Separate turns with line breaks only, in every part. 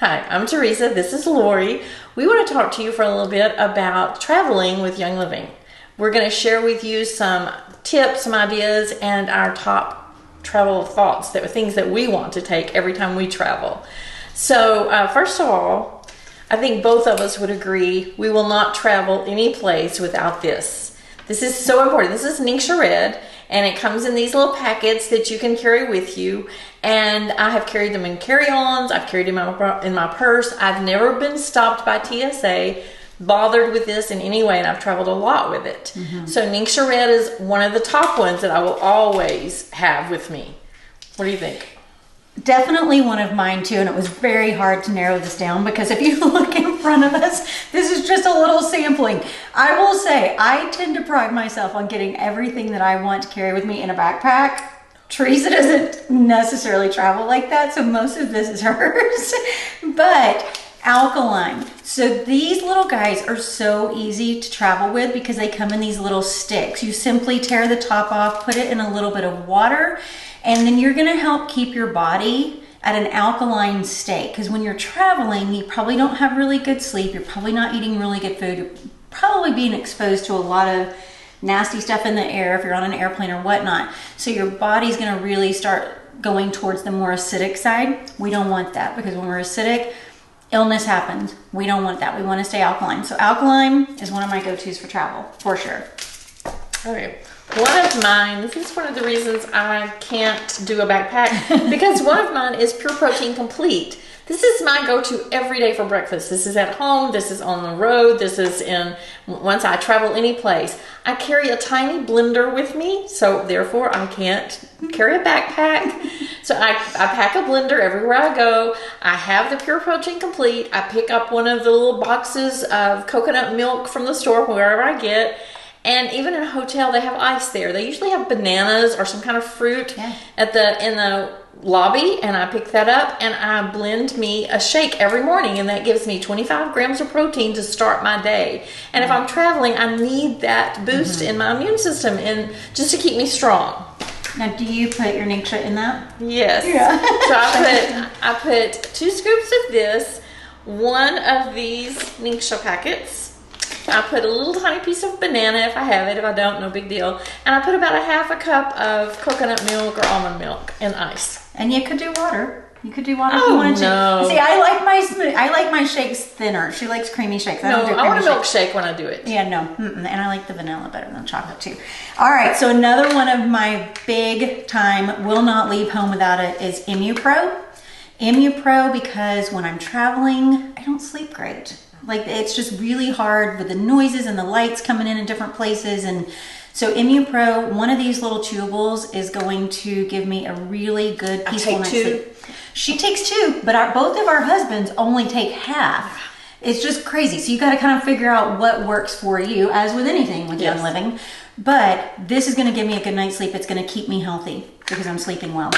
Hi, I'm Teresa. This is Lori. We want to talk to you for a little bit about traveling with Young Living. We're going to share with you some tips, some ideas, and our top travel thoughts, that things that we want to take every time we travel. So first of all, I think both of us would agree we will not travel any place without this. This is so important. This is Ningxia Red, and it comes in these little packets that you can carry with you. And I have carried them in carry-ons. I've carried them in my purse. I've never been stopped by TSA, bothered with this in any way, and I've traveled a lot with it. So Ningxia Red is one of the top ones that I will always have with me. What do you think?
Definitely one of mine too, and it was very hard to narrow this down because if you look in front of us, this is just a little sampling. I will say, I tend to pride myself on getting everything that I want to carry with me in a backpack. Teresa doesn't necessarily travel like that, so most of this is hers. But alkaline. So these little guys are so easy to travel with because they come in these little sticks. You simply tear the top off, put it in a little bit of water, and then you're gonna help keep your body at an alkaline state. Because when you're traveling, you probably don't have really good sleep, you're probably not eating really good food, you're probably being exposed to a lot of nasty stuff in the air if you're on an airplane or whatnot. So your body's gonna really start going towards the more acidic side. We don't want that because when we're acidic, illness happens. We don't want that. We want to stay alkaline. So alkaline is one of my go-tos for travel, for sure.
Okay. One of mine, this is one of the reasons I can't do a backpack, because one of mine is Pure Protein Complete. This is my go-to every day for breakfast. This is at home, this is on the road, this is once I travel any place. I carry a tiny blender with me, so therefore I can't carry a backpack. So I pack a blender everywhere I go. I have the Pure Protein Complete. I pick up one of the little boxes of coconut milk from the store, wherever I get. And even in a hotel, they have ice there. They usually have bananas or some kind of fruit in the lobby, and I pick that up and I blend me a shake every morning, and that gives me 25 grams of protein to start my day. And if I'm traveling, I need that boost in my immune system and just to keep me strong.
Now, do you put your Ningxia in that?
Yes. Yeah. So I put 2 scoops of this, one of these Ningxia packets. I put a little tiny piece of banana if I have it. If I don't, no big deal. And I put about a half a cup of coconut milk or almond milk and ice.
And you could do water. You could do water if you wanted to. See, I like my shakes thinner. She likes creamy shakes. I
want a milkshake when I do it.
Yeah, no. And I like the vanilla better than chocolate too. All right, so another one of my big time, will not leave home without it, is ImmuPro. ImmuPro, because when I'm traveling, I don't sleep great. Like, it's just really hard with the noises and the lights coming in different places. And so ImmuPro, one of these little chewables is going to give me a really good peaceful night's sleep. She takes 2, but both of our husbands only take half. It's just crazy. So you got to kind of figure out what works for you, as with anything with Young Living. But this is going to give me a good night's sleep. It's going to keep me healthy because I'm sleeping well.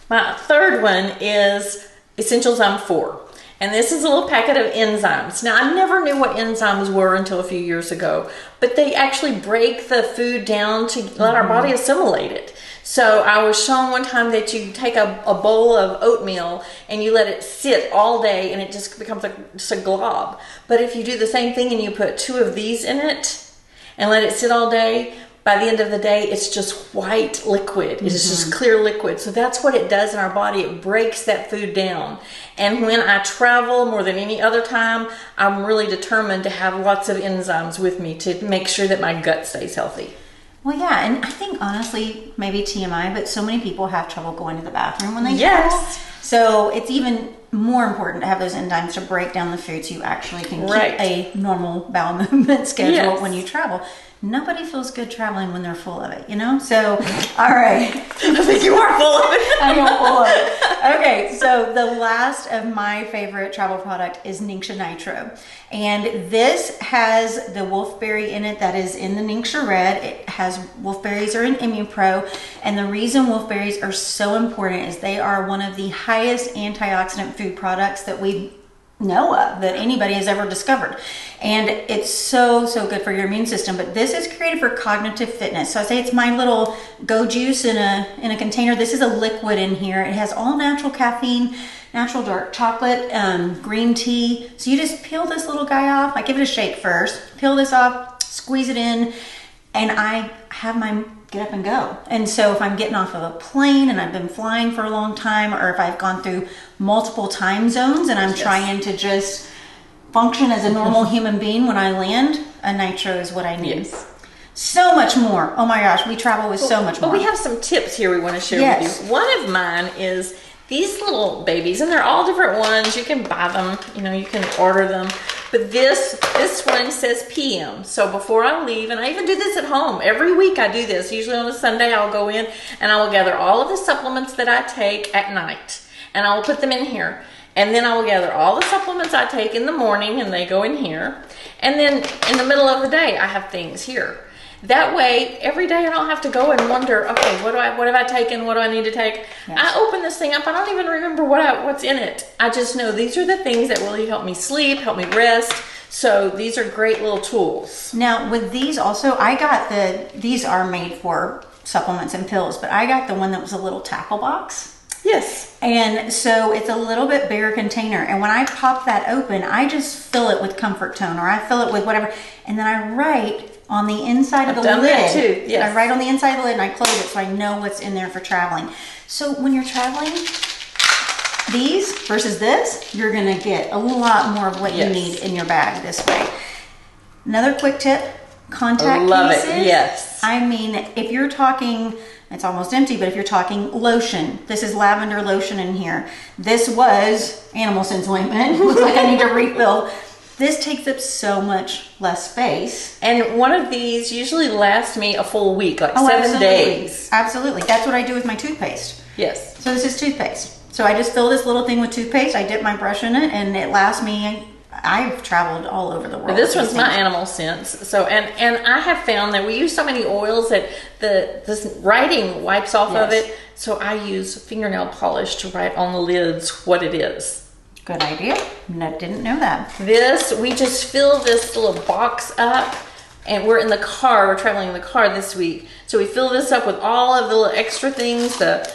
My third one is Essentialzyme 4. And this is a little packet of enzymes. Now, I never knew what enzymes were until a few years ago, but they actually break the food down to let our body assimilate it. So I was shown one time that you take a bowl of oatmeal and you let it sit all day and it just becomes just a glob. But if you do the same thing and you put 2 of these in it and let it sit all day, by the end of the day, it's just white liquid. It's just clear liquid. So that's what it does in our body. It breaks that food down. And when I travel more than any other time, I'm really determined to have lots of enzymes with me to make sure that my gut stays healthy.
Well, yeah, and I think honestly, maybe TMI, but so many people have trouble going to the bathroom when they travel. So it's even more important to have those enzymes to break down the food so you actually can keep a normal bowel movement schedule when you travel. Nobody feels good traveling when they're full of it, you know? So, all right.
I think you are full of it.
I am full of it. Okay, so the last of my favorite travel product is Ningxia Nitro. And this has the wolfberry in it that is in the Ningxia Red. It has wolfberries are in ImmuPro. And the reason wolfberries are so important is they are one of the highest antioxidant food products that we know of, that anybody has ever discovered. And it's so good for your immune system. But this is created for cognitive fitness. So I say it's my little go juice in a container. This is a liquid in here. It has all natural caffeine, natural dark chocolate, green tea. So you just peel this little guy off. I give it a shake first. Peel this off, squeeze it in, and I have my get up and go. And so if I'm getting off of a plane and I've been flying for a long time, or if I've gone through multiple time zones and I'm trying to just function as a normal human being when I land, a nitro is what I need.
Yes.
So much more. Oh my gosh, we travel with so much more.
But we have some tips here we want to share with you. One of mine is these little babies, and they're all different ones. You can buy them, you can order them. But this one says PM. So before I leave, and I even do this at home. Every week I do this. Usually on a Sunday I'll go in and I will gather all of the supplements that I take at night. And I will put them in here. And then I will gather all the supplements I take in the morning and they go in here. And then in the middle of the day I have things here. That way, every day I don't have to go and wonder, okay, what have I taken? What do I need to take? Yes. I open this thing up. I don't even remember what's in it. I just know these are the things that really help me sleep, help me rest. So these are great little tools.
Now with these also, these are made for supplements and pills, but I got the one that was a little tackle box.
Yes.
And so it's a little bit bigger container. And when I pop that open, I just fill it with Comfort Tone, or I fill it with whatever. And then I write on the inside of the lid.
That too. Yes.
I write on the inside of the lid and I close it so I know what's in there for traveling. So when you're traveling, these versus this, you're gonna get a lot more of what you need in your bag this way. Another quick tip, contact pieces.
It, yes.
I mean, if you're talking, it's almost empty, but if you're talking lotion, this is lavender lotion in here. This was Animal Sense ointment. Looks like I need to refill. This takes up so much less space.
And one of these usually lasts me a full week, like 7 days.
Absolutely. That's what I do with my toothpaste.
Yes.
So this is toothpaste. So I just fill this little thing with toothpaste. I dip my brush in it and it lasts me. I've traveled all over the world.
But this one's my Animal Sense. So, and I have found that we use so many oils that this writing wipes off of it. So I use fingernail polish to write on the lids what it is.
Good idea. I didn't know that.
We just fill this little box up, and we're in the car. We're traveling in the car this week. So we fill this up with all of the little extra things, the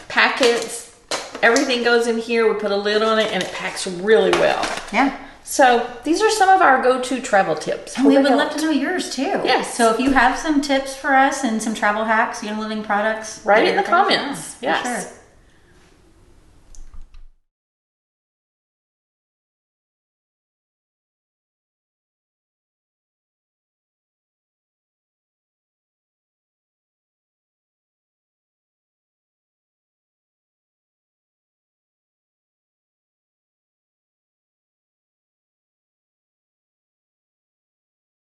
packets, everything goes in here. We put a lid on it and it packs really well.
Yeah.
So these are some of our go-to travel tips.
And we would love to know yours too.
Yes.
So if you have some tips for us and some travel hacks, living products,
write it in the comments.
Yes. For sure.